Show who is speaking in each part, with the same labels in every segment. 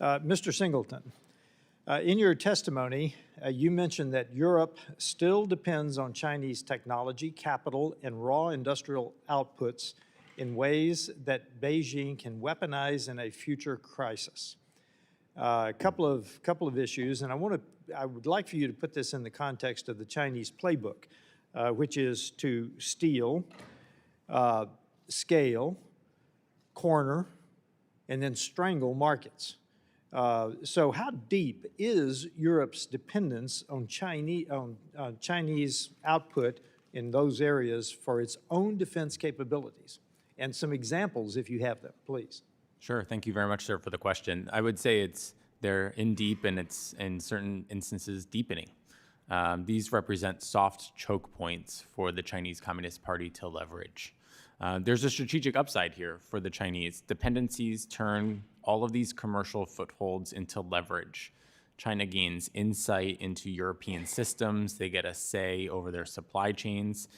Speaker 1: Mr. Singleton, in your testimony, you mentioned that Europe still depends on Chinese technology, capital, and raw industrial outputs in ways that Beijing can weaponize in a future crisis. A couple of issues, and I would like for you to put this in the context of the Chinese playbook, which is to steal, scale, corner, and then strangle markets. So how deep is Europe's dependence on Chinese output in those areas for its own defense capabilities? And some examples, if you have them, please.
Speaker 2: Sure. Thank you very much, sir, for the question. I would say they're in deep, and it's in certain instances deepening. These represent soft choke points for the Chinese Communist Party to leverage. There's a strategic upside here for the Chinese. Dependencies turn all of these commercial footholds into leverage. China gains insight into European systems. They get a say over their supply chains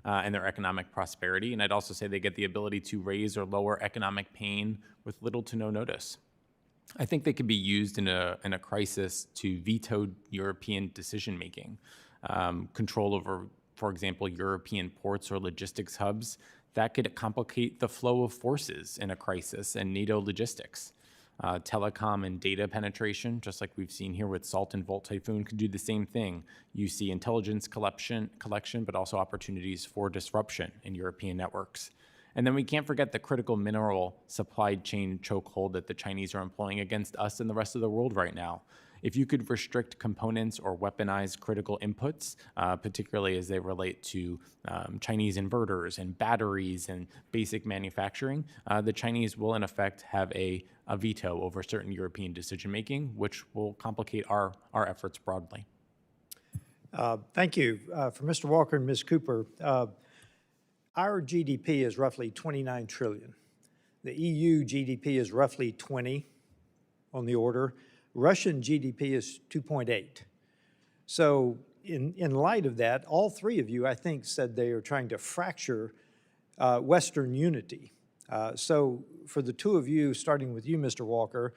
Speaker 2: and their economic prosperity. And I'd also say they get the ability to raise or lower economic pain with little to no notice. I think they could be used in a crisis to veto European decision-making, control over, for example, European ports or logistics hubs. That could complicate the flow of forces in a crisis and NATO logistics. Telecom and data penetration, just like we've seen here with Salt and Volt Typhoon, could do the same thing. You see intelligence collection, but also opportunities for disruption in European networks. And then we can't forget the critical mineral supply chain chokehold that the Chinese are employing against us and the rest of the world right now. If you could restrict components or weaponize critical inputs, particularly as they relate to Chinese inverters and batteries and basic manufacturing, the Chinese will in effect have a veto over certain European decision-making, which will complicate our efforts broadly.
Speaker 1: Thank you. For Mr. Walker and Ms. Cooper, our GDP is roughly 29 trillion. The EU GDP is roughly 20 on the order. Russian GDP is 2.8. So in light of that, all three of you, I think, said they are trying to fracture Western unity. So for the two of you, starting with you, Mr. Walker,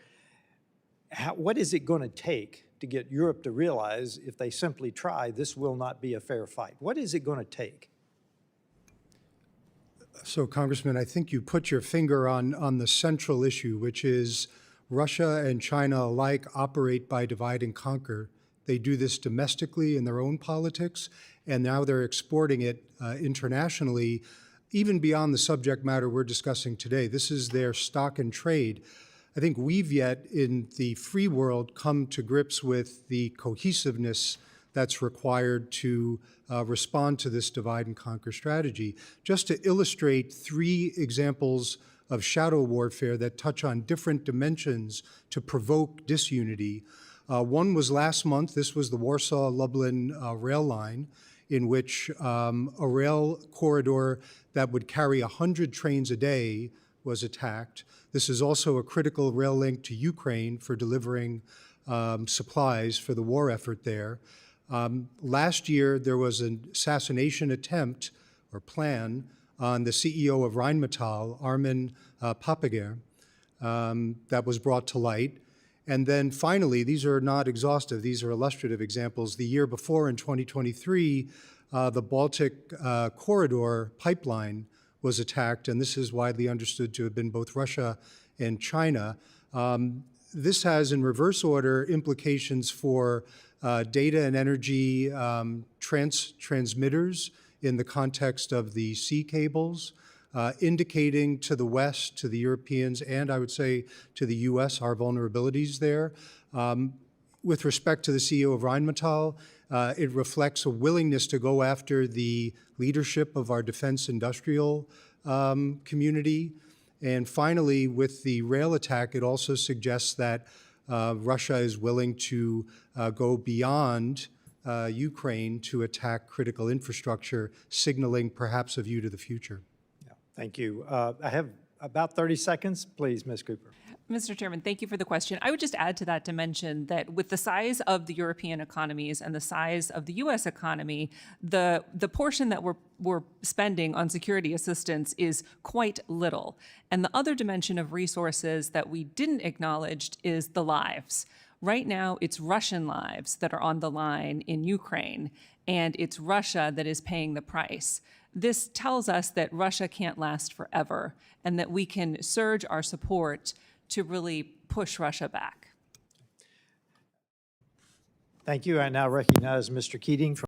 Speaker 1: what is it going to take to get Europe to realize if they simply try, this will not be a fair fight? What is it going to take?
Speaker 3: So, Congressman, I think you put your finger on the central issue, which is Russia and China alike operate by divide and conquer. They do this domestically in their own politics, and now they're exporting it internationally, even beyond the subject matter we're discussing today. This is their stock and trade. I think we've yet, in the free world, come to grips with the cohesiveness that's required to respond to this divide and conquer strategy. Just to illustrate three examples of shadow warfare that touch on different dimensions to provoke disunity. One was last month. This was the Warsaw-Lublin rail line, in which a rail corridor that would carry 100 trains a day was attacked. This is also a critical rail link to Ukraine for delivering supplies for the war effort there. Last year, there was an assassination attempt or plan on the CEO of Rheinmetall, Armin Papager, that was brought to light. And then finally, these are not exhaustive, these are illustrative examples. The year before, in 2023, the Baltic corridor pipeline was attacked, and this is widely understood to have been both Russia and China. This has, in reverse order, implications for data and energy transmitters in the context of the sea cables, indicating to the West, to the Europeans, and I would say to the US, our vulnerabilities there. With respect to the CEO of Rheinmetall, it reflects a willingness to go after the leadership of our defense industrial community. And finally, with the rail attack, it also suggests that Russia is willing to go beyond Ukraine to attack critical infrastructure, signaling perhaps a view to the future.
Speaker 1: Yeah, thank you. I have about 30 seconds. Please, Ms. Cooper.
Speaker 4: Mr. Chairman, thank you for the question. I would just add to that to mention that with the size of the European economies and the size of the U.S. economy, the portion that we're spending on security assistance is quite little. And the other dimension of resources that we didn't acknowledge is the lives. Right now, it's Russian lives that are on the line in Ukraine, and it's Russia that is paying the price. This tells us that Russia can't last forever, and that we can surge our support to really push Russia back.
Speaker 1: Thank you. I now recognize Mr. Keating from